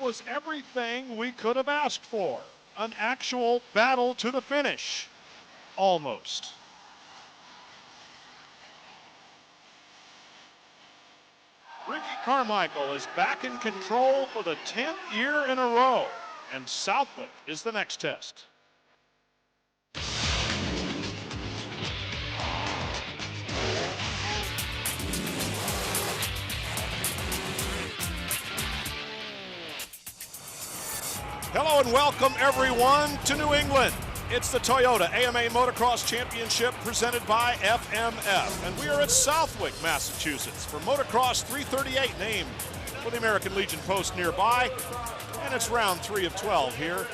was everything we could have asked for. An actual battle to the finish. Almost. Ricky Carmichael is back in control for the 10th year in a row, and Southwick is the next test. Hello and welcome everyone to New England. It's the Toyota AMA Motocross Championship presented by FMF. And we are at Southwick, Massachusetts for Motocross 338, named for the American Legion post nearby. And it's round 3 of 12 here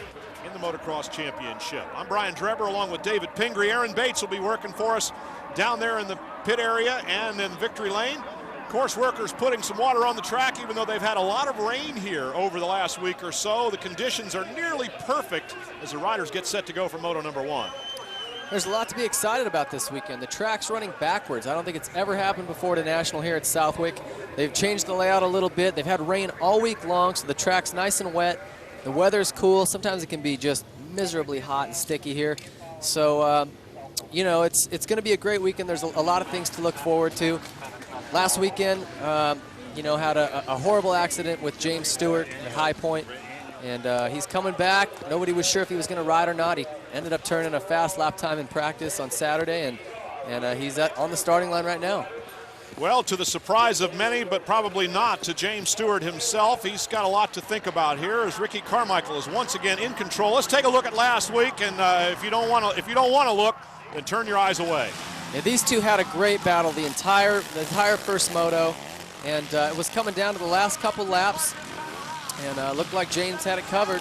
in the Motocross Championship. I'm Brian Drebber along with David Pingree. Aaron Bates will be working for us down there in the pit area and in victory lane. Course workers putting some water on the track, even though they've had a lot of rain here over the last week or so. The conditions are nearly perfect as the riders get set to go for Moto number 1. There's a lot to be excited about this weekend. The track's running backwards. I don't think it's ever happened before at a national here at Southwick. They've changed the layout a little bit. They've had rain all week long, so the track's nice and wet. The weather's cool. Sometimes it can be just miserably hot and sticky here. So, you know, it's going to be a great weekend. There's a lot of things to look forward to. Last weekend, you know, had a horrible accident with James Stewart at High Point, and he's coming back. Nobody was sure if he was going to ride or not. He ended up turning a fast lap time in practice on Saturday, and he's on the starting line right now. Well, to the surprise of many, but probably not to James Stewart himself, he's got a lot to think about here as Ricky Carmichael is once again in control. Let's take a look at last week, and if you don't want to look, then turn your eyes away. Yeah, these two had a great battle the entire first moto, and it was coming down to the last couple laps, and looked like James had it covered.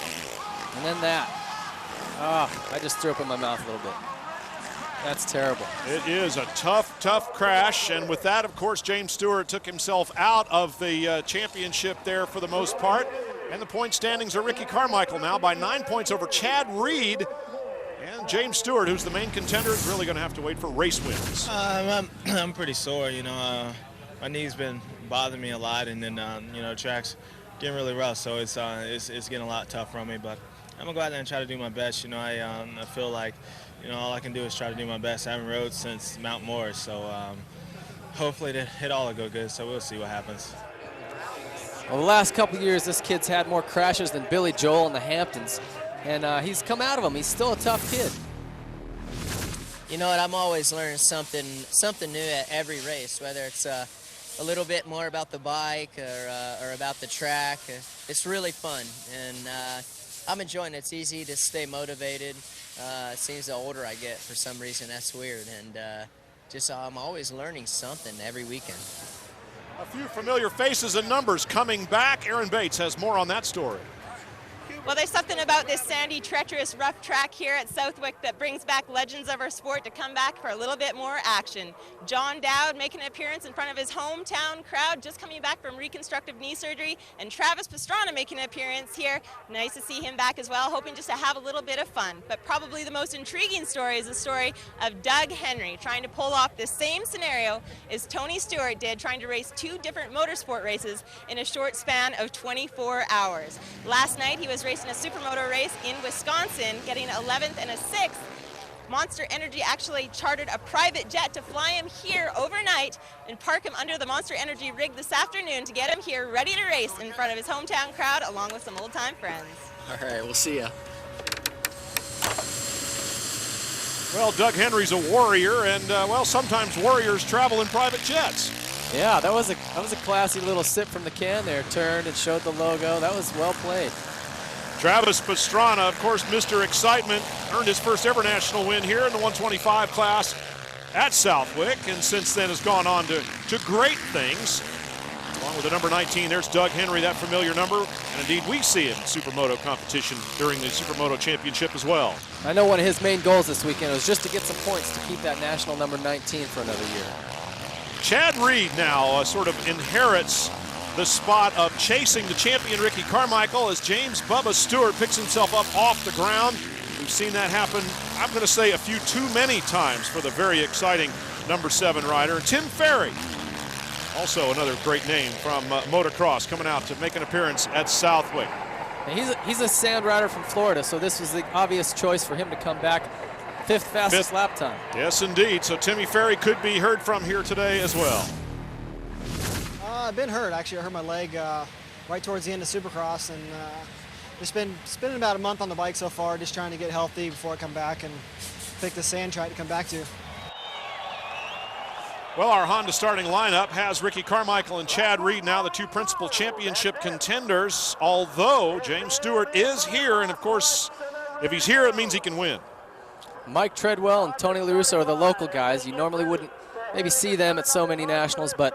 And then that. I just threw up in my mouth a little bit. That's terrible. It is a tough, tough crash, and with that, of course, James Stewart took himself out of the championship there for the most part. And the point standings are Ricky Carmichael now by 9 points over Chad Reed. And James Stewart, who's the main contender, is really going to have to wait for race wins. I'm pretty sore, you know. My knee's been bothering me a lot, and then you know, track's getting really rough, so it's getting a lot tougher on me. But I'm gonna go out there and try to do my best. You know, I feel like, you know, all I can do is try to do my best. I haven't rode since Mount Morris, so hopefully it all will go good. So we'll see what happens. Well, the last couple of years, this kid's had more crashes than Billy Joel in the Hamptons. And he's come out of them. He's still a tough kid. You know what? I'm always learning something new at every race, whether it's a little bit more about the bike or about the track. It's really fun, and I'm enjoying it. It's easy to stay motivated. It seems the older I get, for some reason, that's weird. And just I'm always learning something every weekend. A few familiar faces and numbers coming back. Aaron Bates has more on that story. Well, there's something about this sandy, treacherous, rough track here at Southwick that brings back legends of our sport to come back for a little bit more action. John Dowd making an appearance in front of his hometown crowd, just coming back from reconstructive knee surgery, and Travis Pastrana making an appearance here. Nice to see him back as well, hoping just to have a little bit of fun. But probably the most intriguing story is the story of Doug Henry trying to pull off the same scenario as Tony Stewart did, trying to race 2 different motorsport races in a short span of 24 hours. Last night he was racing a supermoto race in Wisconsin, getting 11th and a 6th. Monster Energy actually chartered a private jet to fly him here overnight and park him under the Monster Energy rig this afternoon to get him here ready to race in front of his hometown crowd along with some old-time friends. All right, we'll see ya. Well, Doug Henry's a warrior, and well, sometimes warriors travel in private jets. Yeah, that was a classy little sip from the can there. Turned and showed the logo. That was well played. Travis Pastrana, of course, Mr. Excitement, earned his first ever national win here in the 125 class at Southwick, and since then has gone on to great things. Along with the number 19, there's Doug Henry, that familiar number, and indeed we see him in Supermoto competition during the Supermoto Championship as well. I know one of his main goals this weekend was just to get some points to keep that national number 19 for another year. Chad Reed now sort of inherits the spot of chasing the champion Ricky Carmichael as James Bubba Stewart picks himself up off the ground. We've seen that happen, I'm going to say, a few too many times for the very exciting number 7 rider. Tim Ferry, also another great name from motocross, coming out to make an appearance at Southwick. And he's a sand rider from Florida, so this was the obvious choice for him to come back. Fifth fastest lap time. Yes, indeed. So Timmy Ferry could be heard from here today as well. I've been hurt, actually. I hurt my leg right towards the end of Supercross, and just been spending about a month on the bike so far, just trying to get healthy before I come back and pick the sand track to come back to. Well, our Honda starting lineup has Ricky Carmichael and Chad Reed, now the two principal championship contenders, although James Stewart is here, and of course, if he's here, it means he can win. Mike Treadwell and Tony LaRusso are the local guys. You normally wouldn't maybe see them at so many nationals, but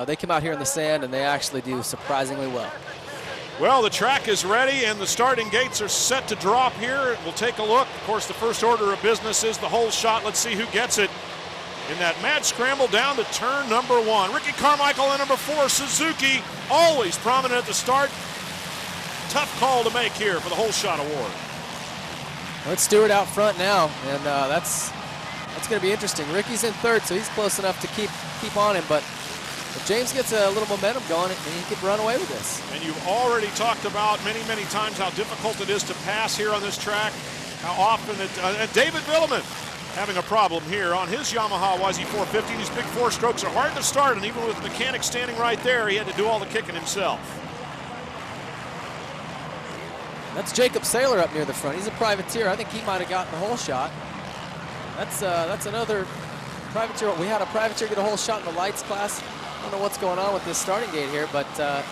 they come out here in the sand, and they actually do surprisingly well. Well, the track is ready, and the starting gates are set to drop here. We'll take a look. Of course, the first order of business is the whole shot. Let's see who gets it in that mad scramble down to turn number 1. Ricky Carmichael and number 4, Suzuki, always prominent at the start. Tough call to make here for the whole shot award. Well, it's Stewart out front now, and that's going to be interesting. Ricky's in third, so he's close enough to keep on him, but if James gets a little momentum going, and he could run away with this. And you've already talked about many, many times how difficult it is to pass here on this track, how often it, David Villeman having a problem here on his Yamaha YZ450. These big 4-strokes are hard to start, and even with the mechanic standing right there, he had to do all the kicking himself. That's Jacob Saylor up near the front. He's a privateer. I think he might have gotten the whole shot. That's another privateer. We had a privateer get a whole shot in the lights class. I don't know what's going on with this starting gate here, but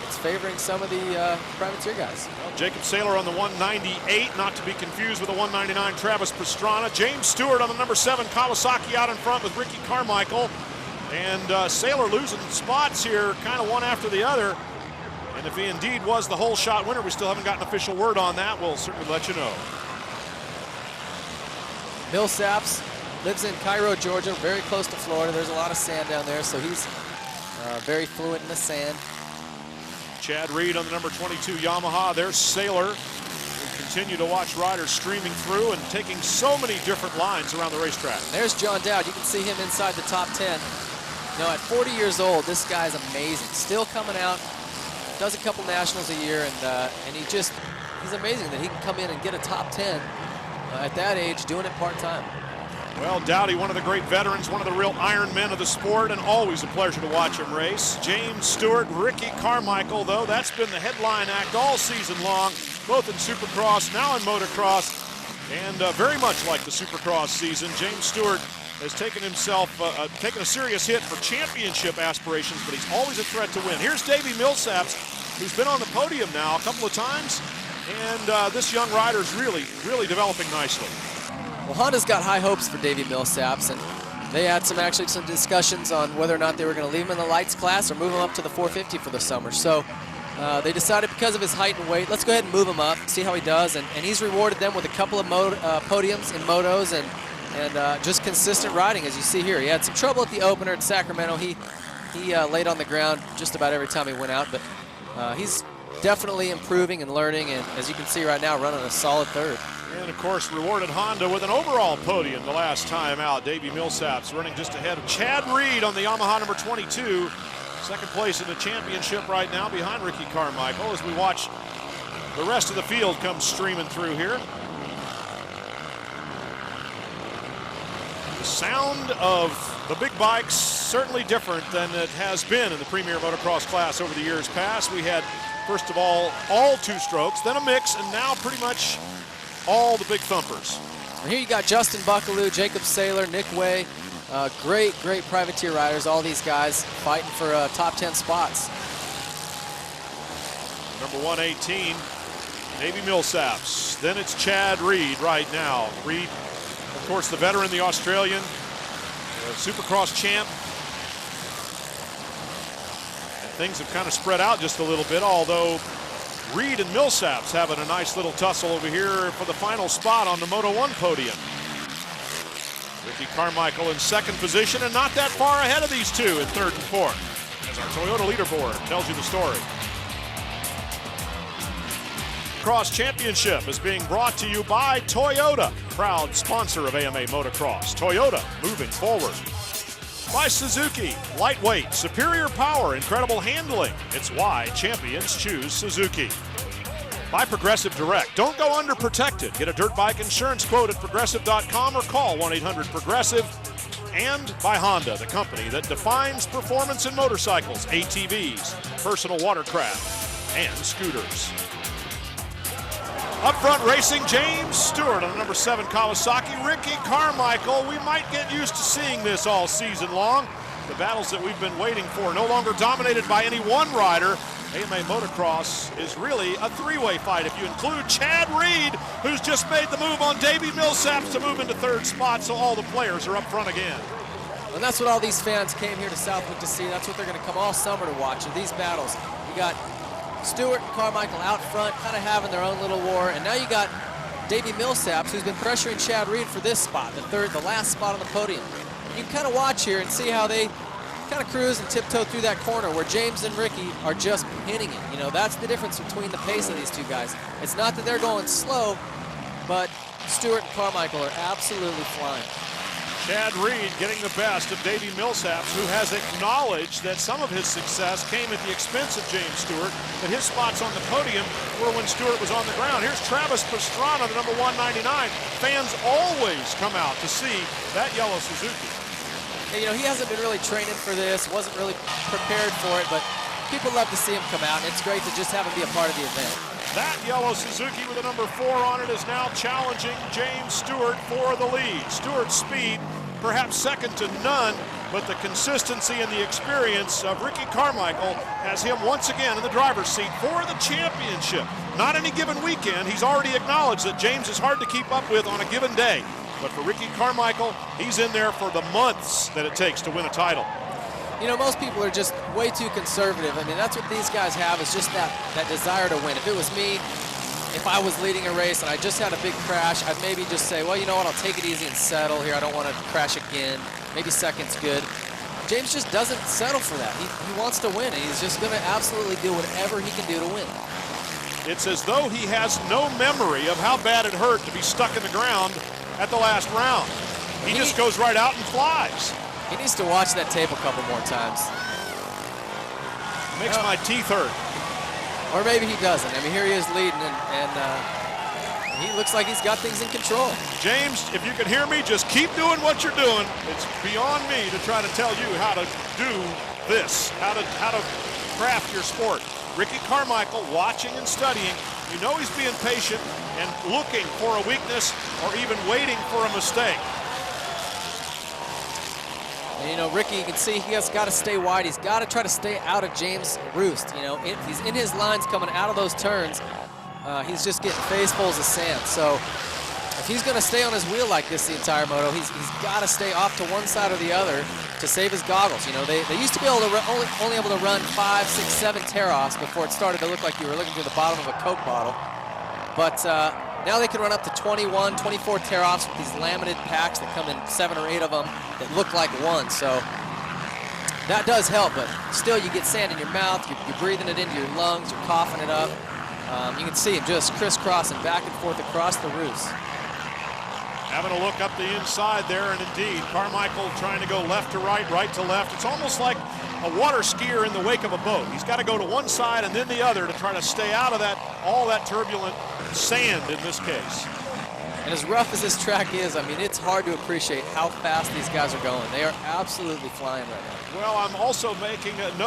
it's favoring some of the privateer guys. Well, Jacob Saylor on the 198, not to be confused with the 199 Travis Pastrana. James Stewart on the number 7 Kawasaki out in front with Ricky Carmichael. And Saylor losing spots here, kind of one after the other. And if he indeed was the whole shot winner, we still haven't gotten official word on that. We'll certainly let you know. Millsaps lives in Cairo, Georgia, very close to Florida. There's a lot of sand down there, so he's very fluent in the sand. Chad Reed on the number 22 Yamaha. There's Saylor. We continue to watch riders streaming through and taking so many different lines around the racetrack. There's John Dowd. You can see him inside the top 10. You know, at 40 years old, this guy's amazing. Still coming out, does a couple nationals a year, and he's amazing that he can come in and get a top 10 at that age, doing it part-time. Well, Dowdy, one of the great veterans, one of the real Iron Men of the sport, and always a pleasure to watch him race. James Stewart, Ricky Carmichael, though, that's been the headline act all season long, both in Supercross, now in Motocross, and very much like the Supercross season. James Stewart has taken a serious hit for championship aspirations, but he's always a threat to win. Here's Davey Millsaps, who's been on the podium now a couple of times, and this young rider's really, really developing nicely. Well, Honda's got high hopes for Davey Millsaps, and they had some discussions on whether or not they were going to leave him in the lights class or move him up to the 450 for the summer. So they decided, because of his height and weight, let's go ahead and move him up, see how he does. And he's rewarded them with a couple of podiums in motos and just consistent riding, as you see here. He had some trouble at the opener at Sacramento. He laid on the ground just about every time he went out, but he's definitely improving and learning, and as you can see right now, running a solid third. And, of course, rewarded Honda with an overall podium the last time out. Davey Millsaps running just ahead of Chad Reed on the Yamaha number 22. Second place in the championship right now behind Ricky Carmichael as we watch the rest of the field come streaming through here. The sound of the big bikes certainly different than it has been in the Premier Motocross class over the years past. We had, first of all 2-strokes, then a mix, and now pretty much all the big thumpers. And here you got Justin Buckaloo, Jacob Saylor, Nick Way, great privateer riders. All these guys fighting for top 10 spots. Number 118, Davey Millsaps. Then it's Chad Reed right now. Reed, of course, the veteran, the Australian, Supercross champ. And things have kind of spread out just a little bit, although Reed and Millsaps having a nice little tussle over here for the final spot on the Moto 1 podium. Ricky Carmichael in second position, and not that far ahead of these two in third and fourth, as our Toyota leaderboard tells you the story. Cross Championship is being brought to you by Toyota, proud sponsor of AMA Motocross. Toyota, moving forward. By Suzuki, lightweight, superior power, incredible handling. It's why champions choose Suzuki. By Progressive Direct. Don't go underprotected. Get a dirt bike insurance quote at progressive.com or call 1-800-PROGRESSIVE. And by Honda, the company that defines performance in motorcycles, ATVs, personal watercraft, and scooters. Up front racing, James Stewart on the number 7 Kawasaki. Ricky Carmichael, we might get used to seeing this all season long. The battles that we've been waiting for, no longer dominated by any one rider. AMA Motocross is really a three-way fight if you include Chad Reed, who's just made the move on Davey Millsaps to move into 3rd spot, so all the players are up front again. And that's what all these fans came here to Southwick to see. That's what they're going to come all summer to watch, these battles. You got Stewart and Carmichael out front, kind of having their own little war, and now you got Davey Millsaps, who's been pressuring Chad Reed for this spot, the last spot on the podium. You can kind of watch here and see how they kind of cruise and tiptoe through that corner where James and Ricky are just pinning it. You know, that's the difference between the pace of these two guys. It's not that they're going slow, but Stewart and Carmichael are absolutely flying. Chad Reed getting the best of Davey Millsaps, who has acknowledged that some of his success came at the expense of James Stewart, that his spots on the podium were when Stewart was on the ground. Here's Travis Pastrana, the number 199. Fans always come out to see that yellow Suzuki. And, you know, he hasn't been really training for this, wasn't really prepared for it, but people love to see him come out, and it's great to just have him be a part of the event. That yellow Suzuki with a number 4 on it is now challenging James Stewart for the lead. Stewart's speed, perhaps second to none, but the consistency and the experience of Ricky Carmichael has him once again in the driver's seat for the championship. Not any given weekend. He's already acknowledged that James is hard to keep up with on a given day. But for Ricky Carmichael, he's in there for the months that it takes to win a title. You know, most people are just way too conservative. I mean, that's what these guys have, is just that desire to win. If it was me, if I was leading a race and I just had a big crash, I'd maybe just say, well, you know what, I'll take it easy and settle here. I don't want to crash again. Maybe second's good. James just doesn't settle for that. He wants to win, and he's just going to absolutely do whatever he can do to win. It's as though he has no memory of how bad it hurt to be stuck in the ground at the last round. He just goes right out and flies. He needs to watch that tape a couple more times. Makes my teeth hurt. Or maybe he doesn't. I mean, here he is leading, and he looks like he's got things in control. James, if you can hear me, just keep doing what you're doing. It's beyond me to try to tell you how to do this, how to craft your sport. Ricky Carmichael watching and studying. You know he's being patient and looking for a weakness or even waiting for a mistake. And, you know, Ricky, you can see he has got to stay wide. He's got to try to stay out of James' roost. You know, he's in his lines coming out of those turns. He's just getting facefuls of sand. So if he's going to stay on his wheel like this the entire moto, he's got to stay off to one side or the other to save his goggles. You know, they used to be able to only able to run 5, 6, 7 tear-offs before it started to look like you were looking through the bottom of a Coke bottle. But now they can run up to 21, 24 tear-offs with these laminated packs that come in 7 or 8 of them that look like one. So that does help, but still you get sand in your mouth, you're breathing it into your lungs, you're coughing it up. You can see him just crisscrossing back and forth across the roofs. Having a look up the inside there, and indeed, Carmichael trying to go left to right, right to left. It's almost like a water skier in the wake of a boat. He's got to go to one side and then the other to try to stay out of all that turbulent sand in this case. And as rough as this track is, I mean, it's hard to appreciate how fast these guys are going. They are absolutely flying right now. Well, I'm also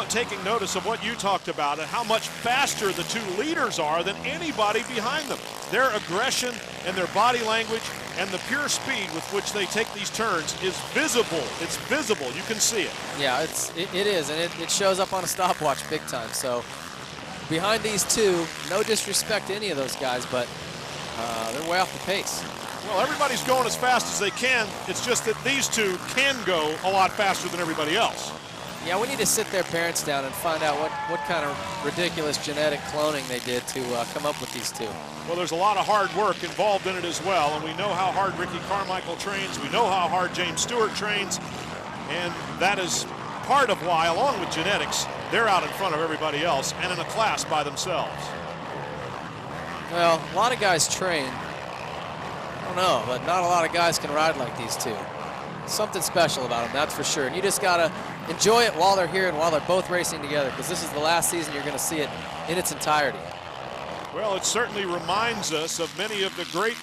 taking notice of what you talked about and how much faster the two leaders are than anybody behind them. Their aggression and their body language and the pure speed with which they take these turns is visible. It's visible. You can see it. Yeah, it is, and it shows up on a stopwatch big time. So behind these two, no disrespect to any of those guys, but they're way off the pace. Well, everybody's going as fast as they can. It's just that these two can go a lot faster than everybody else. Yeah, we need to sit their parents down and find out what kind of ridiculous genetic cloning they did to come up with these two. Well, there's a lot of hard work involved in it as well, and we know how hard Ricky Carmichael trains. We know how hard James Stewart trains, and that is part of why, along with genetics, they're out in front of everybody else and in a class by themselves. Well, a lot of guys train. I don't know, but not a lot of guys can ride like these two. Something special about them, that's for sure. And you just got to enjoy it while they're here and while they're both racing together, because this is the last season you're going to see it in its entirety. Well, it certainly reminds us of many of the great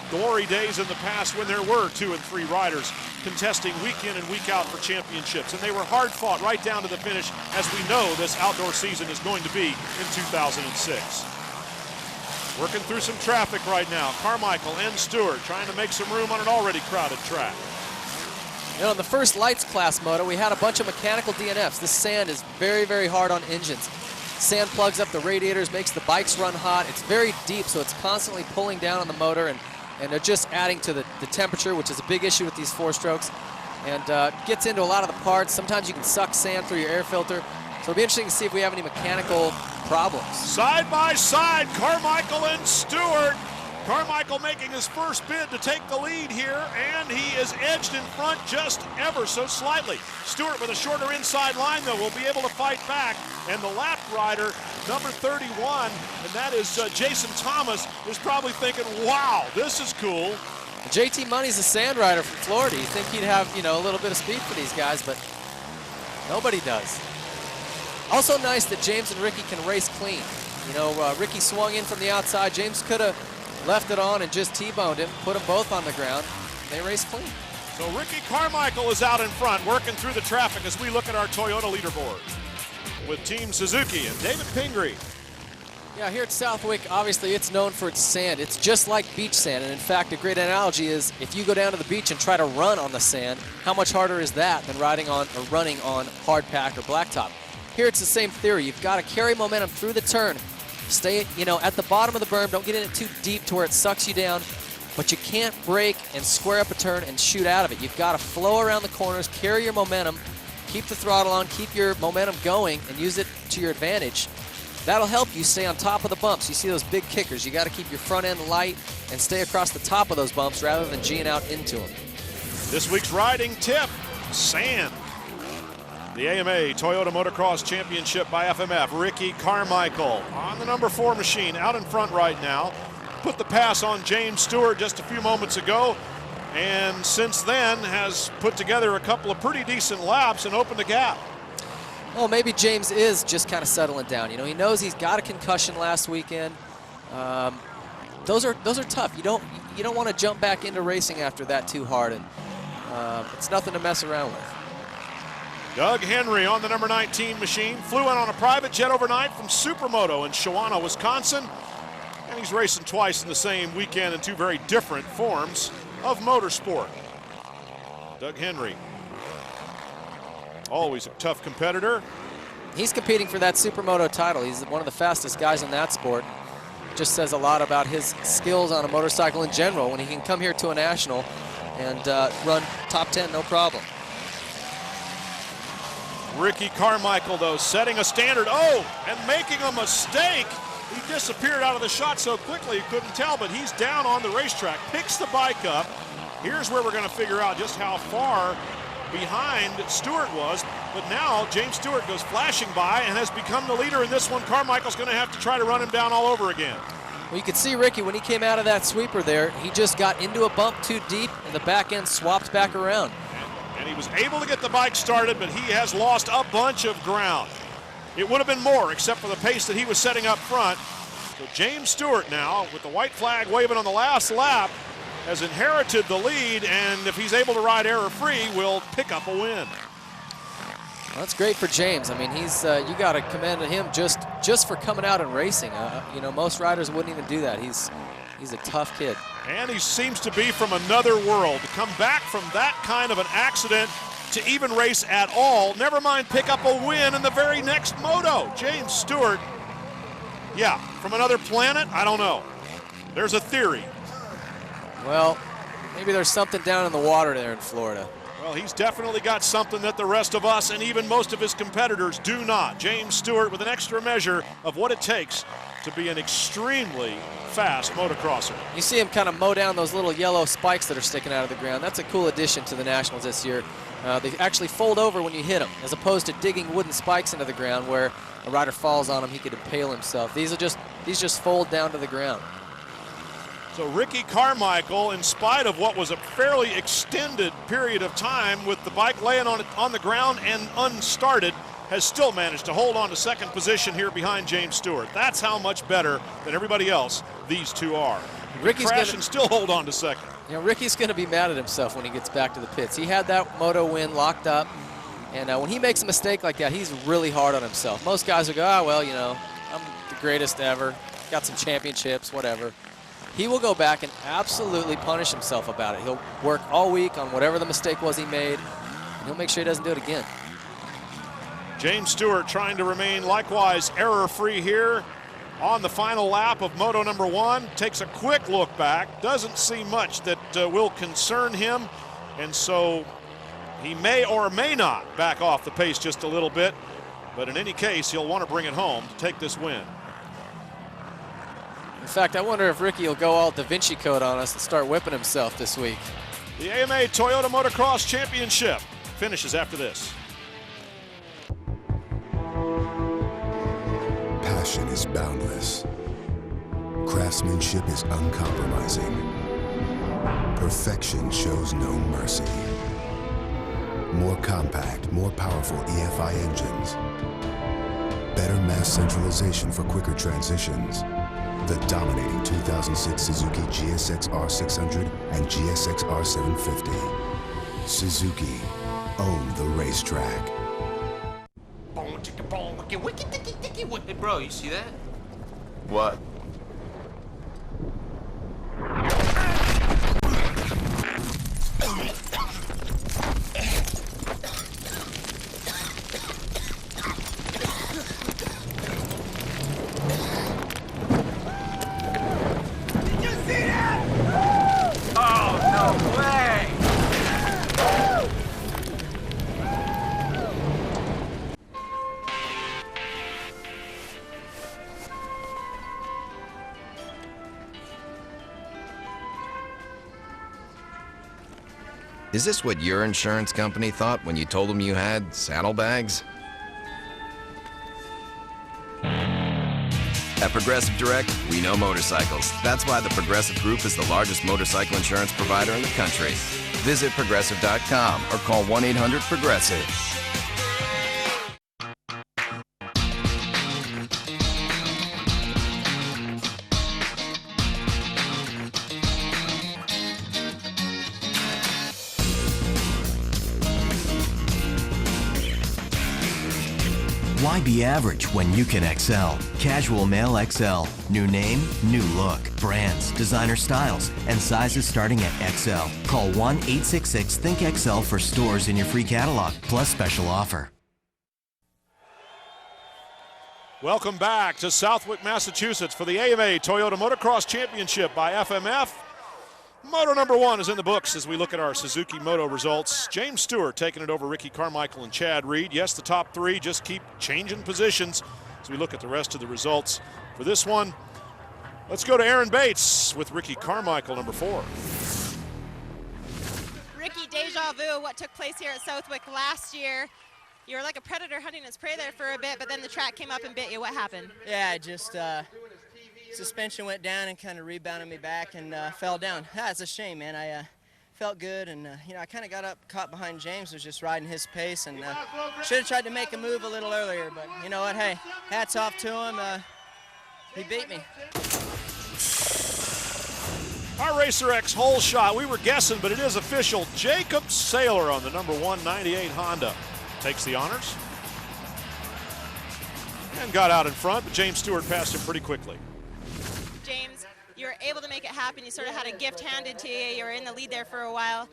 glory days in the past when there were 2 and 3 riders contesting week in and week out for championships. And they were hard fought right down to the finish, as we know this outdoor season is going to be in 2006. Working through some traffic right now. Carmichael and Stewart trying to make some room on an already crowded track. You know, in the first lights class moto, we had a bunch of mechanical DNFs. This sand is very, very hard on engines. Sand plugs up the radiators, makes the bikes run hot. It's very deep, so it's constantly pulling down on the motor, and they're just adding to the temperature, which is a big issue with these 4-strokes. And gets into a lot of the parts. Sometimes you can suck sand through your air filter. So it'll be interesting to see if we have any mechanical problems. Side by side, Carmichael and Stewart. Carmichael making his first bid to take the lead here, and he is edged in front just ever so slightly. Stewart with a shorter inside line, though, will be able to fight back. And the lap rider, number 31, and that is Jason Thomas, is probably thinking, wow, this is cool. JT Money's a sand rider from Florida. You think he'd have, you know, a little bit of speed for these guys, but nobody does. Also nice that James and Ricky can race clean. You know, Ricky swung in from the outside. James could have left it on and just T-boned him, put them both on the ground. They race clean. So Ricky Carmichael is out in front, working through the traffic as we look at our Toyota leaderboard with Team Suzuki and David Pingree. Yeah, here at Southwick, obviously it's known for its sand. It's just like beach sand, and in fact, a great analogy is if you go down to the beach and try to run on the sand, how much harder is that than riding on or running on hard pack or blacktop? Here it's the same theory. You've got to carry momentum through the turn. Stay, you know, at the bottom of the berm. Don't get in it too deep to where it sucks you down. But you can't brake and square up a turn and shoot out of it. You've got to flow around the corners, carry your momentum, keep the throttle on, keep your momentum going, and use it to your advantage. That'll help you stay on top of the bumps. You see those big kickers. You got to keep your front end light and stay across the top of those bumps rather than G'ing out into them. This week's riding tip, sand. The AMA Toyota Motocross Championship by FMF. Ricky Carmichael on the number 4 machine, out in front right now. Put the pass on James Stewart just a few moments ago, and since then has put together a couple of pretty decent laps and opened a gap. Well, maybe James is just kind of settling down. You know, he knows he's got a concussion last weekend. Those are tough. You don't want to jump back into racing after that too hard, and it's nothing to mess around with. Doug Henry on the number 19 machine. Flew in on a private jet overnight from Supermoto in Shawana, Wisconsin. And he's racing twice in the same weekend in 2 very different forms of motorsport. Doug Henry, always a tough competitor. He's competing for that Supermoto title. He's one of the fastest guys in that sport. Just says a lot about his skills on a motorcycle in general when he can come here to a national and run top 10, no problem. Ricky Carmichael, though, setting a standard. Oh, and making a mistake. He disappeared out of the shot so quickly you couldn't tell, but he's down on the racetrack, picks the bike up. Here's where we're going to figure out just how far behind Stewart was. But now James Stewart goes flashing by and has become the leader in this one. Carmichael's going to have to try to run him down all over again. Well, you could see Ricky when he came out of that sweeper there, he just got into a bump too deep and the back end swapped back around. And he was able to get the bike started, but he has lost a bunch of ground. It would have been more, except for the pace that he was setting up front. So James Stewart now, with the white flag waving on the last lap, has inherited the lead, and if he's able to ride error-free, will pick up a win. Well, that's great for James. I mean, he's you got to commend him just for coming out and racing. You know, most riders wouldn't even do that. He's a tough kid. And he seems to be from another world. To come back from that kind of an accident to even race at all, never mind pick up a win in the very next moto. James Stewart, yeah, from another planet? I don't know. There's a theory. Well, maybe there's something down in the water there in Florida. Well, he's definitely got something that the rest of us and even most of his competitors do not. James Stewart with an extra measure of what it takes to be an extremely fast motocrosser. You see him kind of mow down those little yellow spikes that are sticking out of the ground. That's a cool addition to the Nationals this year. They actually fold over when you hit them, as opposed to digging wooden spikes into the ground where a rider falls on them, he could impale himself. These just fold down to the ground. So Ricky Carmichael, in spite of what was a fairly extended period of time with the bike laying on the ground and unstarted, has still managed to hold on to second position here behind James Stewart. That's how much better than everybody else these two are. Ricky's crash and still hold on to second. You know, Ricky's going to be mad at himself when he gets back to the pits. He had that Moto win locked up, and when he makes a mistake like that, he's really hard on himself. Most guys will go, oh, well, you know, I'm the greatest ever, got some championships, whatever. He will go back and absolutely punish himself about it. He'll work all week on whatever the mistake was he made, and he'll make sure he doesn't do it again. James Stewart trying to remain likewise error-free here on the final lap of Moto number 1. Takes a quick look back, doesn't see much that will concern him, and so he may or may not back off the pace just a little bit, but in any case, he'll want to bring it home to take this win. In fact, I wonder if Ricky will go all Da Vinci Code on us and start whipping himself this week. The AMA Toyota Motocross Championship finishes after this. Passion is boundless. Craftsmanship is uncompromising. Perfection shows no mercy. More compact, more powerful EFI engines. Better mass centralization for quicker transitions. The dominating 2006 Suzuki GSX R600 and GSX R750. Suzuki, own the racetrack. Bro, you see that? What? Is this what your insurance company thought when you told them you had saddlebags? At Progressive Direct, we know motorcycles. That's why the Progressive Group is the largest motorcycle insurance provider in the country. Visit Progressive.com or call 1-800-PROGRESSIVE. Why be average when you can excel? Casual Male XL. New name, new look. Brands, designer styles, and sizes starting at XL. Call 1-866-THINK-XL for stores in your free catalog, plus special offer. Welcome back to Southwick, Massachusetts for the AMA Toyota Motocross Championship by FMF. Moto number 1 is in the books as we look at our Suzuki Moto results. James Stewart taking it over Ricky Carmichael and Chad Reed. Yes, the top 3 just keep changing positions as we look at the rest of the results. For this one, let's go to Aaron Bates with Ricky Carmichael, number 4. Ricky, deja vu, what took place here at Southwick last year. You were like a predator hunting its prey there for a bit, but then the track came up and bit you. What happened? Yeah, just suspension went down and kind of rebounded me back and fell down. It's a shame, man. I felt good, and you know, I kind of got up, caught behind James, was just riding his pace, and should have tried to make a move a little earlier, but you know what, hey, hats off to him. He beat me. Our Racer X hole shot, we were guessing, but it is official. Jacob Saylor on the number 198 Honda takes the honors and got out in front, but James Stewart passed him pretty quickly. James, you were able to make it happen. You sort of had a gift handed to you. You were in the lead there for a while.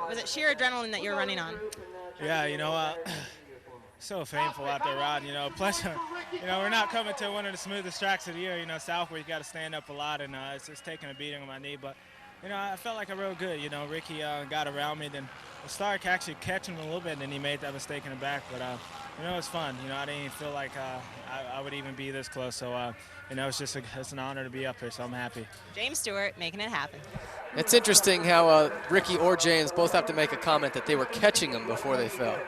Was it sheer adrenaline that you were running on? Yeah, you know, so painful out there riding, you know. Plus, you know, we're not coming to one of the smoothest tracks of the year. You know, Southwick, you got to stand up a lot, and it's just taking a beating on my knee. But, you know, I felt like I rode good. You know, Ricky got around me, then I started actually catching him a little bit, and then he made that mistake in the back. But, you know, it was fun. You know, I didn't even feel like I would even be this close. So, you know, it's just it's an honor to be up here, so I'm happy. James Stewart making it happen. It's interesting how Ricky or James both have to make a comment that they were catching them before they fell.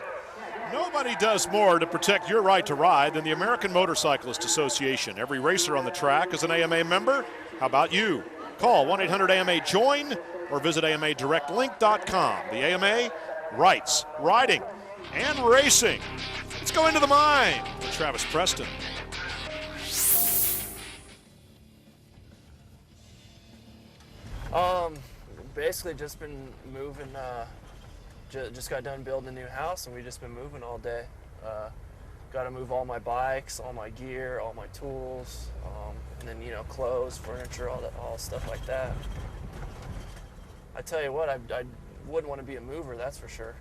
Nobody does more to protect your right to ride than the American Motorcyclist Association. Every racer on the track is an AMA member. How about you? Call 1-800-AMA-JOIN or visit AMADirectLink.com. The AMA, rights, riding. and racing. Let's go into the mine with Travis Preston. Basically just been moving, just got done building a new house and we just been moving all day. Got to move all my bikes, all my gear, all my tools, and then, you know, clothes, furniture, all stuff like that. I tell you what, I wouldn't want to be a mover, that's for sure.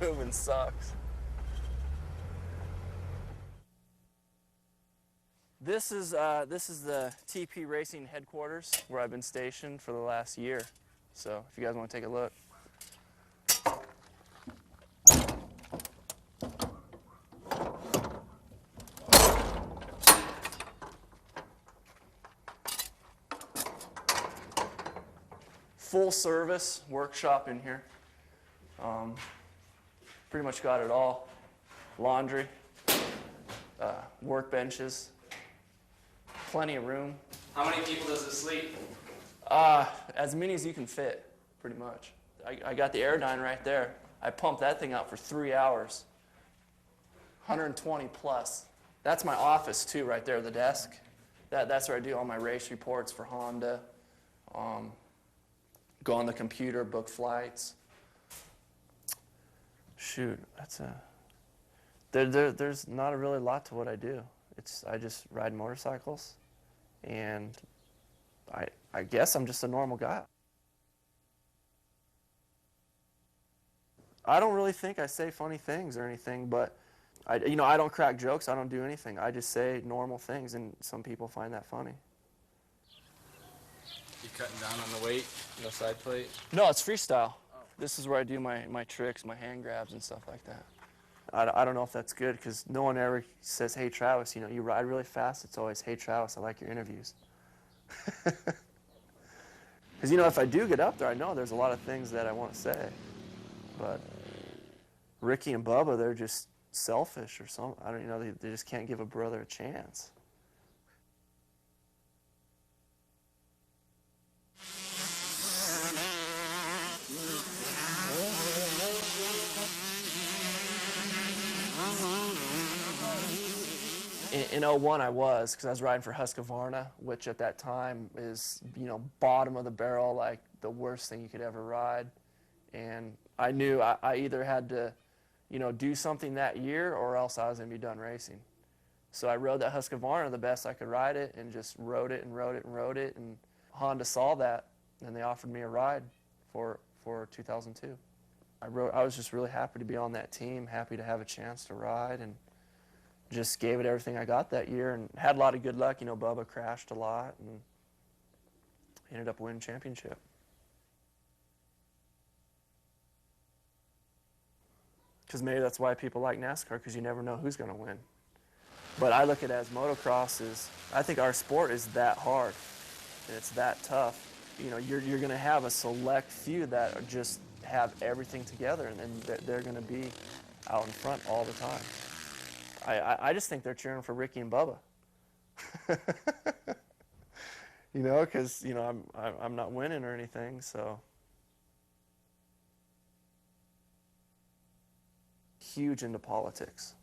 Moving sucks. This is the TP Racing headquarters where I've been stationed for the last year. So if you guys want to take a look. Full service workshop in here. Pretty much got it all. Laundry, workbenches, plenty of room. How many people does it sleep? As many as you can fit, pretty much. I got the Aerodyne right there. I pumped that thing out for 3 hours. 120 plus. That's my office too, right there, the desk. That's where I do all my race reports for Honda. Go on the computer, book flights. Shoot, that's a... There's not a really lot to what I do. I just ride motorcycles, and I guess I'm just a normal guy. I don't really think I say funny things or anything, but I don't crack jokes. I don't do anything. I just say normal things, and some people find that funny. You cutting down on the weight? No side plate? No, it's freestyle. Oh. This is where I do my tricks, my hand grabs and stuff like that. I don't know if that's good because no one ever says, hey, Travis, you know, you ride really fast. It's always, hey, Travis, I like your interviews. Because, you know, if I do get up there, I know there's a lot of things that I want to say. But Ricky and Bubba, they're just selfish or something. I don't, you know, they just can't give a brother a chance. In 01 I was, because I was riding for Husqvarna, which at that time is, you know, bottom of the barrel, like the worst thing you could ever ride. And I knew I either had to, you know, do something that year or else I was going to be done racing. So I rode that Husqvarna the best I could ride it and just rode it and rode it and rode it. And Honda saw that and they offered me a ride for 2002. I was just really happy to be on that team, happy to have a chance to ride, and just gave it everything I got that year and had a lot of good luck. You know, Bubba crashed a lot and ended up winning championship. Because maybe that's why people like NASCAR, because you never know who's going to win. But I look at it as motocross is, I think our sport is that hard and it's that tough. You know, you're going to have a select few that are just have everything together and they're going to be out in front all the time. I just think they're cheering for Ricky and Bubba. You know, because, you know, I'm not winning or anything, so. Huge into politics.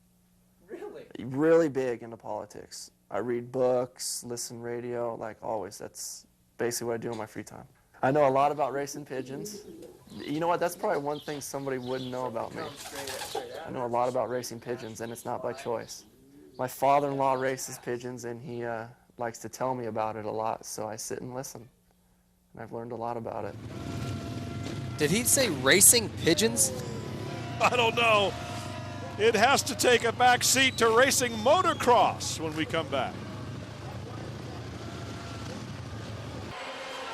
Really? Really big into politics. I read books, listen radio, like always. That's basically what I do in my free time. I know a lot about racing pigeons. You know what? That's probably one thing somebody wouldn't know about me. I know a lot about racing pigeons, and it's not by choice. My father-in-law races pigeons, and he likes to tell me about it a lot, so I sit and listen. And I've learned a lot about it. Did he say racing pigeons? I don't know. It has to take a back seat to racing motocross when we come back.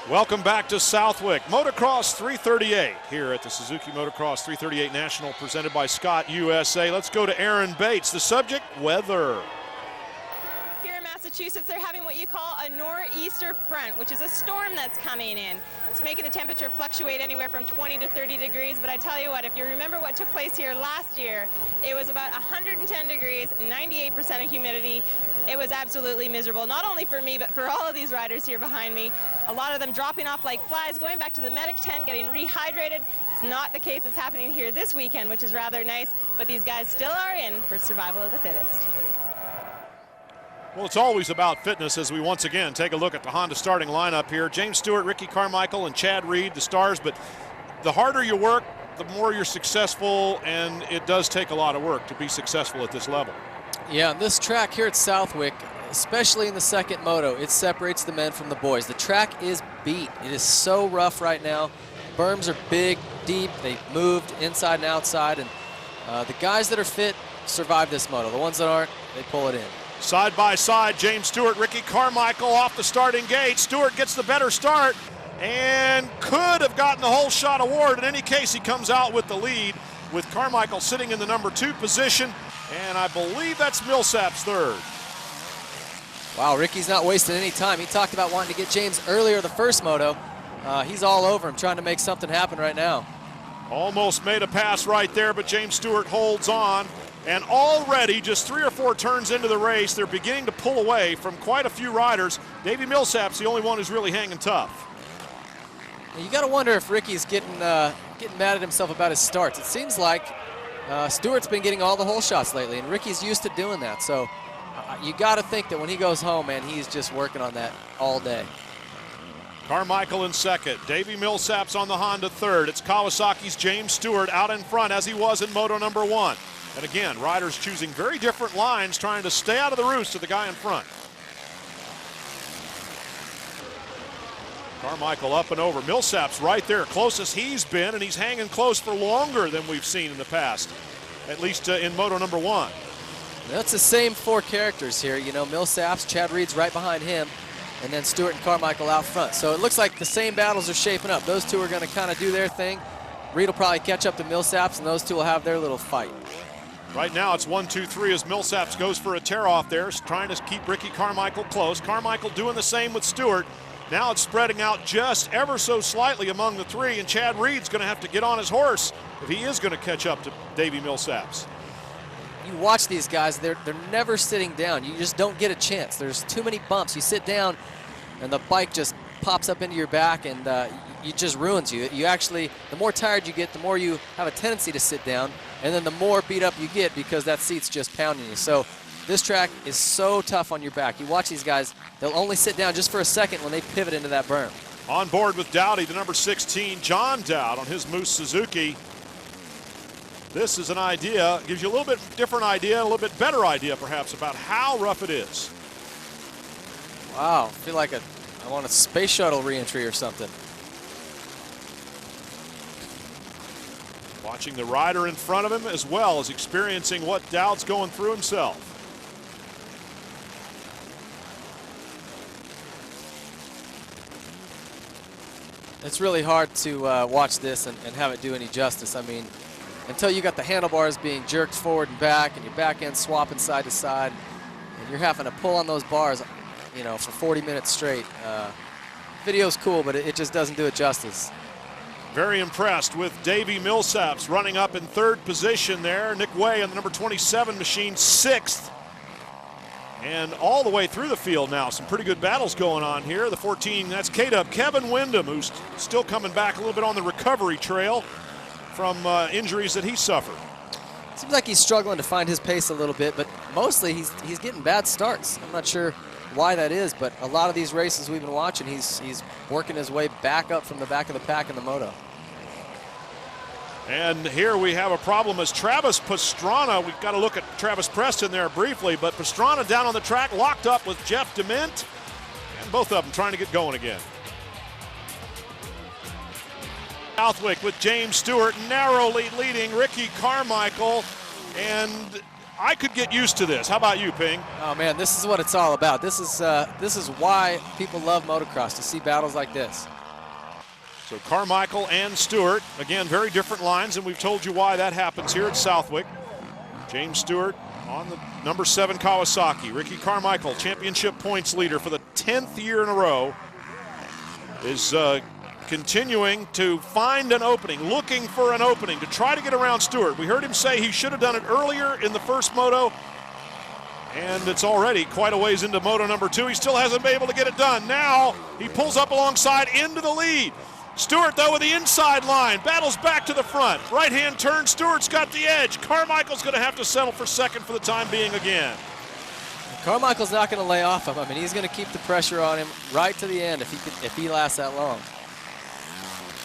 Welcome back to Southwick. Motocross 338 here at the Suzuki Motocross 338 National presented by Scott USA. Let's go to Aaron Bates. The subject, weather. Here in Massachusetts, Massachusetts, they're having what you call a nor'easter front, which is a storm that's coming in. It's making the temperature fluctuate anywhere from 20 to 30 degrees, but I tell you what, if you remember what took place here last year, it was about 110 degrees, 98% of humidity. It was absolutely miserable, not only for me, but for all of these riders here behind me. A lot of them dropping off like flies, going back to the medic tent, getting rehydrated. It's not the case that's happening here this weekend, which is rather nice, but these guys still are in for survival of the fittest. Well, it's always about fitness as we once again take a look at the Honda starting lineup here. James Stewart, Ricky Carmichael, and Chad Reed, the stars, but the harder you work, the more you're successful, and it does take a lot of work to be successful at this level. Yeah, this track here at Southwick, especially in the second moto, it separates the men from the boys. The track is beat. It is so rough right now. Berms are big, deep. They moved inside and outside, and the guys that are fit survive this moto. The ones that aren't, they pull it in. Side by side, James Stewart, Ricky Carmichael off the starting gate. Stewart gets the better start and could have gotten the whole shot award. In any case, he comes out with the lead with Carmichael sitting in the number 2 position, and I believe that's Millsap's third. Wow, Ricky's not wasting any time. He talked about wanting to get James earlier the first moto. He's all over him, trying to make something happen right now. Almost made a pass right there, but James Stewart holds on. And already, just 3 or 4 turns into the race, they're beginning to pull away from quite a few riders. Davey Millsap's the only one who's really hanging tough. You got to wonder if Ricky's getting mad at himself about his starts. It seems like Stewart's been getting all the hole shots lately, and Ricky's used to doing that. So you got to think that when he goes home, man, he's just working on that all day. Carmichael in second. Davey Millsap's on the Honda third. It's Kawasaki's James Stewart out in front as he was in Moto number 1. And again, riders choosing very different lines, trying to stay out of the roost of the guy in front. Carmichael up and over. Millsap's right there, closest he's been, and he's hanging close for longer than we've seen in the past, at least in Moto number 1. That's the same 4 characters here. You know, Millsap's, Chad Reed's right behind him, and then Stewart and Carmichael out front. So it looks like the same battles are shaping up. Those two are going to kind of do their thing. Reed will probably catch up to Millsap's, and those two will have their little fight. Right now it's 1-2-3 as Millsaps goes for a tear-off there, trying to keep Ricky Carmichael close. Carmichael doing the same with Stewart. Now it's spreading out just ever so slightly among the 3, and Chad Reed's going to have to get on his horse if he is going to catch up to Davey Millsaps. You watch these guys, they're never sitting down. You just don't get a chance. There's too many bumps. You sit down, and the bike just pops up into your back, and it just ruins you. You actually, the more tired you get, the more you have a tendency to sit down, and then the more beat up you get because that seat's just pounding you. So this track is so tough on your back. You watch these guys, they'll only sit down just for a second when they pivot into that berm. On board with Dowdy, the number 16, John Dowd on his Moose Suzuki. This is an idea, gives you a little bit different idea, a little bit better idea perhaps about how rough it is. Wow, I feel like I want a space shuttle re-entry or something. Watching the rider in front of him as well as experiencing what Dowd's going through himself. It's really hard to watch this and have it do any justice. I mean, until you got the handlebars being jerked forward and back and your back end swapping side to side, and you're having to pull on those bars, you know, for 40 minutes straight. Video's cool, but it just doesn't do it justice. Very impressed with Davey Millsaps running up in 3rd position there. Nick Way on the number 27 machine, 6th. And all the way through the field now, some pretty good battles going on here. The 14, that's K-Dub, Kevin Windham, who's still coming back a little bit on the recovery trail from injuries that he suffered. Seems like he's struggling to find his pace a little bit, but mostly he's getting bad starts. I'm not sure why that is, but a lot of these races we've been watching, he's working his way back up from the back of the pack in the Moto. And here we have a problem as Travis Pastrana, we've got to look at Travis Preston there briefly, but Pastrana down on the track, locked up with Jeff DeMint, and both of them trying to get going again. Southwick with James Stewart narrowly leading Ricky Carmichael, and I could get used to this. How about you, Ping? Oh man, this is what it's all about. This is why people love motocross, to see battles like this. So Carmichael and Stewart, again, very different lines, and we've told you why that happens here at Southwick. James Stewart on the number 7 Kawasaki. Ricky Carmichael, championship points leader for the 10th year in a row, is continuing to find an opening, looking for an opening to try to get around Stewart. We heard him say he should have done it earlier in the first moto, and it's already quite a ways into moto number 2. He still hasn't been able to get it done. Now he pulls up alongside into the lead. Stewart, though, with the inside line, battles back to the front. Right-hand turn, Stewart's got the edge. Carmichael's going to have to settle for second for the time being again. Carmichael's not going to lay off him. I mean, he's going to keep the pressure on him right to the end if he lasts that long.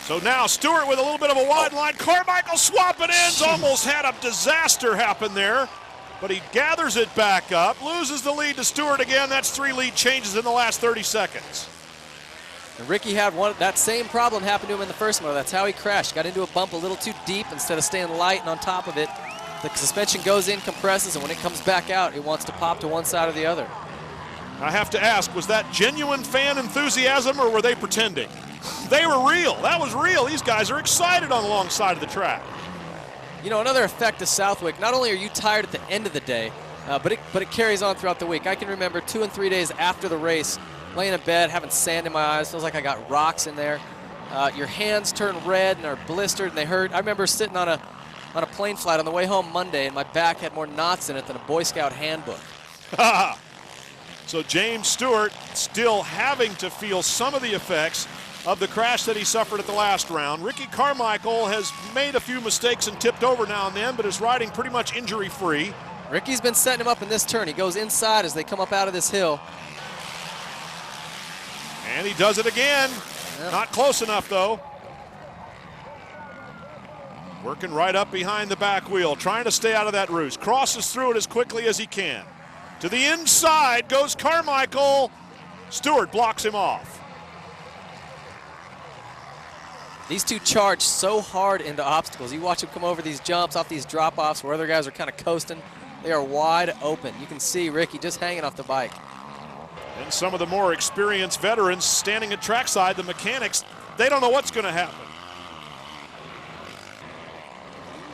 So now Stewart with a little bit of a wide line. Carmichael swapping ends. Almost had a disaster happen there, but he gathers it back up, loses the lead to Stewart again. That's 3 lead changes in the last 30 seconds. And Ricky had that same problem happen to him in the first moto. That's how he crashed. Got into a bump a little too deep instead of staying light and on top of it. The suspension goes in, compresses, and when it comes back out, it wants to pop to one side or the other. I have to ask, was that genuine fan enthusiasm or were they pretending? They were real. That was real. These guys are excited on the long side of the track. You know, another effect of Southwick, not only are you tired at the end of the day, but it carries on throughout the week. I can remember 2 and 3 days after the race, laying in bed, having sand in my eyes, feels like I got rocks in there. Your hands turn red and are blistered and they hurt. I remember sitting on a plane flight on the way home Monday and my back had more knots in it than a Boy Scout handbook. So James Stewart still having to feel some of the effects of the crash that he suffered at the last round. Ricky Carmichael has made a few mistakes and tipped over now and then, but is riding pretty much injury-free. Ricky's been setting him up in this turn. He goes inside as they come up out of this hill. And he does it again. Yep. Not close enough, though. Working right up behind the back wheel, trying to stay out of that roost. Crosses through it as quickly as he can. To the inside goes Carmichael. Stewart blocks him off. These two charge so hard into obstacles. You watch them come over these jumps, off these drop-offs where other guys are kind of coasting. They are wide open. You can see Ricky just hanging off the bike. And some of the more experienced veterans standing at trackside, the mechanics, they don't know what's going to happen.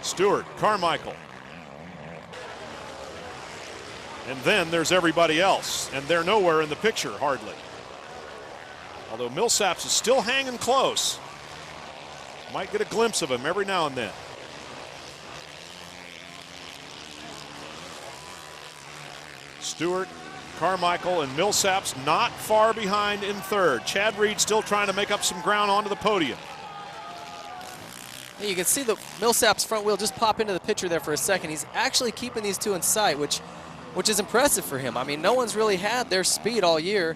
Stewart, Carmichael. And then there's everybody else, and they're nowhere in the picture, hardly. Although Millsaps is still hanging close. Might get a glimpse of him every now and then. Stewart, Carmichael, and Millsaps not far behind in third. Chad Reed still trying to make up some ground onto the podium. You can see the Millsaps front wheel just pop into the picture there for a second. He's actually keeping these two in sight, which is impressive for him. I mean, no one's really had their speed all year.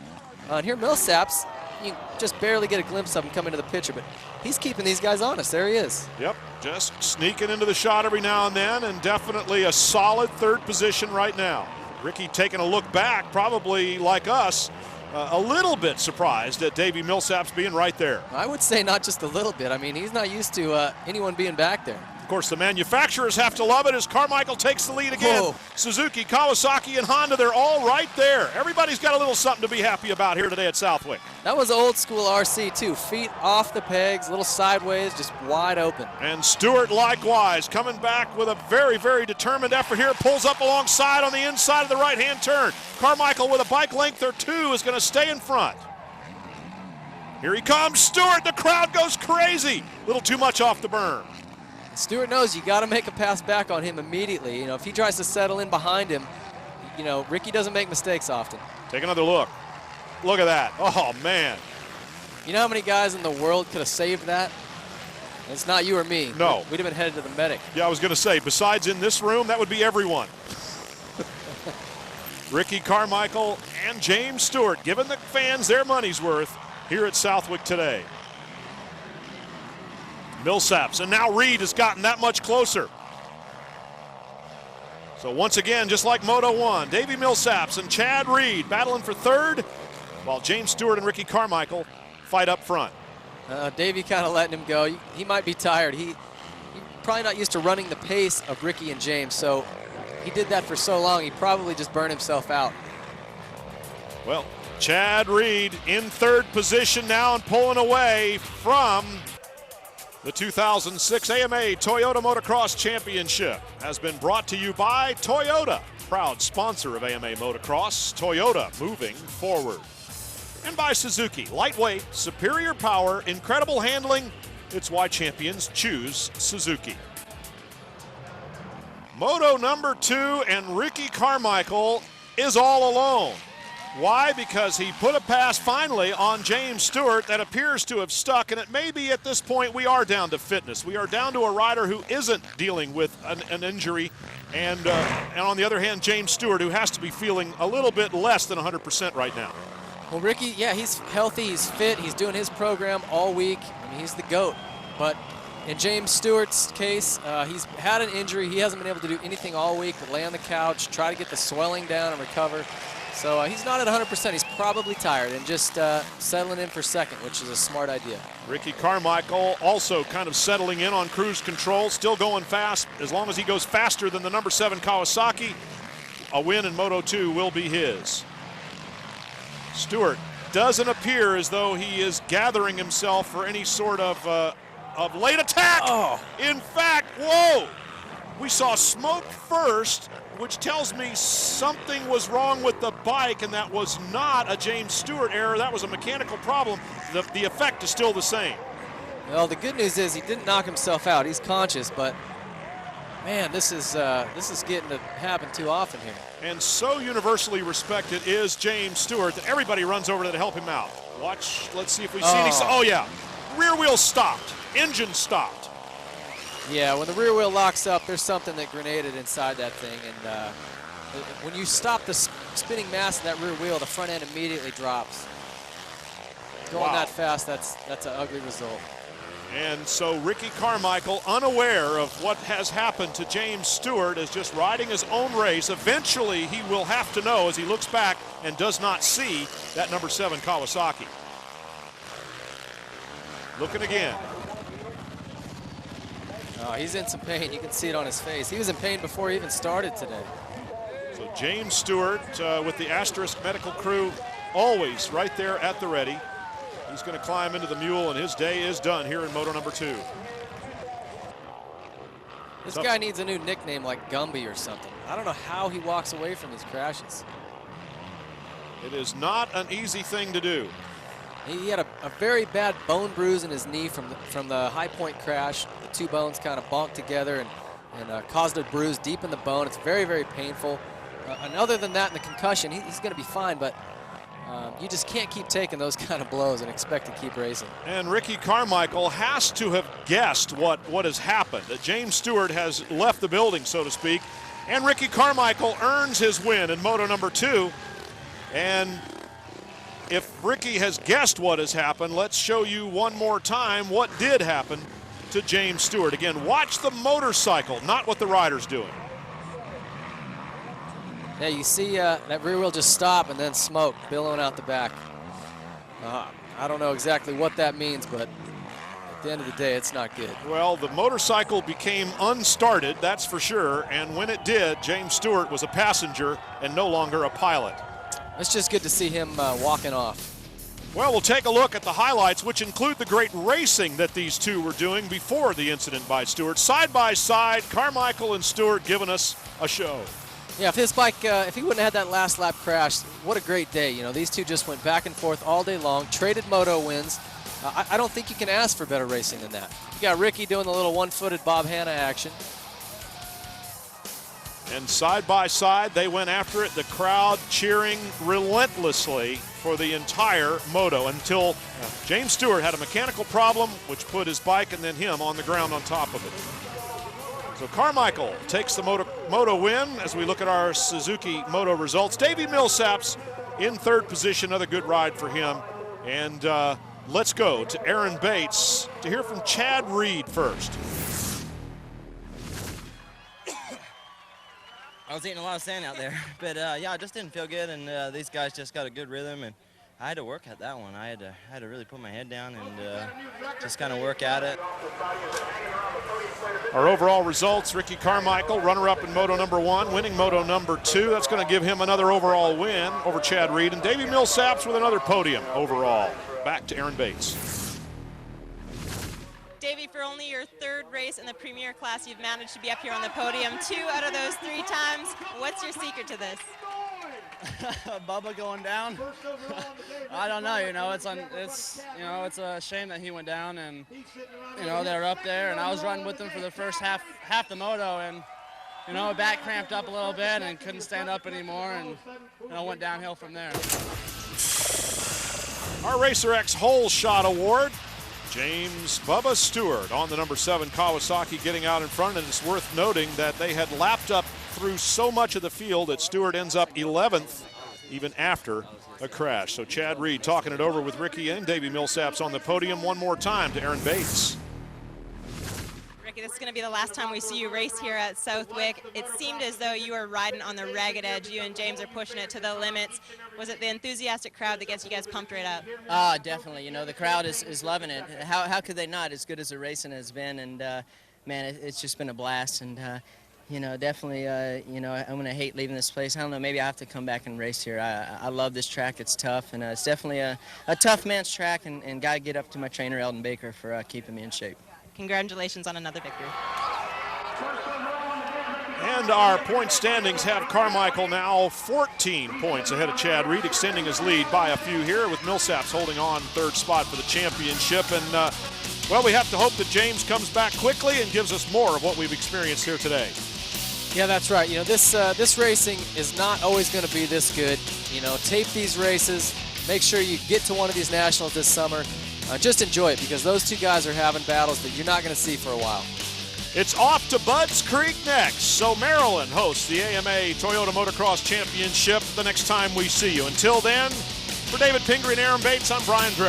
And here Millsaps, you just barely get a glimpse of him coming to the picture, but he's keeping these guys honest. There he is. Yep, just sneaking into the shot every now and then, and definitely a solid third position right now. Ricky taking a look back, probably like us, a little bit surprised at Davey Millsaps being right there. I would say not just a little bit. I mean, he's not used to anyone being back there. Of course, the manufacturers have to love it as Carmichael takes the lead again. Whoa. Suzuki, Kawasaki, and Honda, they're all right there. Everybody's got a little something to be happy about here today at Southwick. That was old school RC too. Feet off the pegs, a little sideways, just wide open. And Stewart likewise coming back with a very, very determined effort here. Pulls up alongside on the inside of the right-hand turn. Carmichael with a bike length or two is going to stay in front. Here he comes, Stewart. The crowd goes crazy. A little too much off the berm. Stewart knows you got to make a pass back on him immediately. You know, if he tries to settle in behind him, you know, Ricky doesn't make mistakes often. Take another look. Look at that. Oh, man. You know how many guys in the world could have saved that? It's not you or me. No. We'd have been headed to the medic. Yeah, I was going to say, besides in this room, that would be everyone. Ricky Carmichael and James Stewart giving the fans their money's worth here at Southwick today. Millsaps, and now Reed has gotten that much closer. So once again, just like Moto 1, Davey Millsaps and Chad Reed battling for third, while James Stewart and Ricky Carmichael fight up front. Davey kind of letting him go. He might be tired. He's probably not used to running the pace of Ricky and James, so he did that for so long, he probably just burned himself out. Well, Chad Reed in third position now and pulling away from The 2006 AMA Toyota Motocross Championship has been brought to you by Toyota, proud sponsor of AMA Motocross. Toyota, moving forward. And by Suzuki, lightweight, superior power, incredible handling. It's why champions choose Suzuki. Moto number 2, and Ricky Carmichael is all alone. Why? Because he put a pass finally on James Stewart that appears to have stuck, and it may be at this point we are down to fitness. We are down to a rider who isn't dealing with an injury, and on the other hand, James Stewart, who has to be feeling a little bit less than 100% right now. Well, Ricky, yeah, he's healthy, he's fit, he's doing his program all week. I mean, he's the GOAT. But in James Stewart's case, he's had an injury. He hasn't been able to do anything all week but lay on the couch, try to get the swelling down and recover. So he's not at 100%. He's probably tired and just settling in for second, which is a smart idea. Ricky Carmichael also kind of settling in on cruise control, still going fast. As long as he goes faster than the number 7 Kawasaki, a win in Moto 2 will be his. Stewart doesn't appear as though he is gathering himself for any sort of late attack. Oh. In fact, whoa! We saw smoke first, which tells me something was wrong with the bike, and that was not a James Stewart error. That was a mechanical problem. The effect is still the same. Well, the good news is he didn't knock himself out. He's conscious, but man, this is getting to happen too often here. And so universally respected is James Stewart that everybody runs over to help him out. Watch, let's see if we see any. Oh yeah, rear wheel stopped, engine stopped. Yeah, when the rear wheel locks up, there's something that grenaded inside that thing, and when you stop the spinning mass of that rear wheel, the front end immediately drops. Going that fast, that's an ugly result. And so Ricky Carmichael, unaware of what has happened to James Stewart, is just riding his own race. Eventually, he will have to know as he looks back and does not see that number 7 Kawasaki. Looking again. Oh, he's in some pain. You can see it on his face. He was in pain before he even started today. So James Stewart with the Asterisk medical crew always right there at the ready. He's going to climb into the mule, and his day is done here in Moto number 2. This guy needs a new nickname like Gumby or something. I don't know how he walks away from these crashes. It is not an easy thing to do. He had a very bad bone bruise in his knee from the high point crash. The two bones kind of bonked together and caused a bruise deep in the bone. It's very, very painful. And other than that, and the concussion, he's going to be fine, but you just can't keep taking those kind of blows and expect to keep racing. And Ricky Carmichael has to have guessed what has happened, that James Stewart has left the building, so to speak, and Ricky Carmichael earns his win in Moto number 2. And if Ricky has guessed what has happened, let's show you one more time what did happen to James Stewart. Again, watch the motorcycle, not what the rider's doing. Yeah, you see that rear wheel just stop and then smoke billowing out the back. I don't know exactly what that means, but at the end of the day, it's not good. Well, the motorcycle became unstarted, that's for sure, and when it did, James Stewart was a passenger and no longer a pilot. It's just good to see him walking off. Well, we'll take a look at the highlights, which include the great racing that these two were doing before the incident by Stewart. Side by side, Carmichael and Stewart giving us a show. Yeah, if his bike, if he wouldn't have had that last lap crash, what a great day. You know, these two just went back and forth all day long, traded moto wins. I don't think you can ask for better racing than that. You got Ricky doing the little one-footed Bob Hanna action. And side by side, they went after it, the crowd cheering relentlessly for the entire moto until James Stewart had a mechanical problem, which put his bike and then him on the ground on top of it. So Carmichael takes the moto win as we look at our Suzuki Moto results. Davey Millsaps in 3rd position, another good ride for him. And let's go to Aaron Bates to hear from Chad Reed first. I was eating a lot of sand out there, but yeah, I just didn't feel good, and these guys just got a good rhythm, and I had to work at that one. I had to really put my head down and just kind of work at it. Our overall results, Ricky Carmichael, runner-up in Moto number 1, winning Moto number 2. That's going to give him another overall win over Chad Reed. And Davey Millsaps with another podium overall. Back to Aaron Bates. Davey, for only your third race in the Premier class, you've managed to be up here on the podium 2 out of those 3 times. What's your secret to this? Bubba going down. I don't know. It's a shame that he went down, and they were up there, and I was running with them for the first half the moto, and back cramped up a little bit and couldn't stand up anymore, and went downhill from there. Our Racer X Hole Shot Award, James Bubba Stewart on the number 7 Kawasaki getting out in front, and it's worth noting that they had lapped up through so much of the field that Stewart ends up 11th even after a crash. So Chad Reed talking it over with Ricky and Davey Millsaps on the podium one more time to Aaron Bates. Ricky, this is going to be the last time we see you race here at Southwick. It seemed as though you were riding on the ragged edge. You and James are pushing it to the limits. Was it the enthusiastic crowd that gets you guys pumped right up? Definitely. The crowd is loving it. How could they not, as good as the racing has been? And, man, it's just been a blast. And, definitely, I'm going to hate leaving this place. I don't know, maybe I have to come back and race here. I love this track. It's tough, and it's definitely a tough man's track, and got to get up to my trainer, Eldon Baker, for keeping me in shape. Congratulations on another victory. And our point standings have Carmichael now 14 points ahead of Chad Reed, extending his lead by a few here, with Millsaps holding on third spot for the championship. And, well, we have to hope that James comes back quickly and gives us more of what we've experienced here today. Yeah, that's right. This racing is not always going to be this good. Tape these races. Make sure you get to one of these nationals this summer. Just enjoy it, because those two guys are having battles that you're not going to see for a while. It's off to Budds Creek next. So Maryland hosts the AMA Toyota Motocross Championship the next time we see you. Until then, for David Pingree and Aaron Bates, I'm Brian Drew.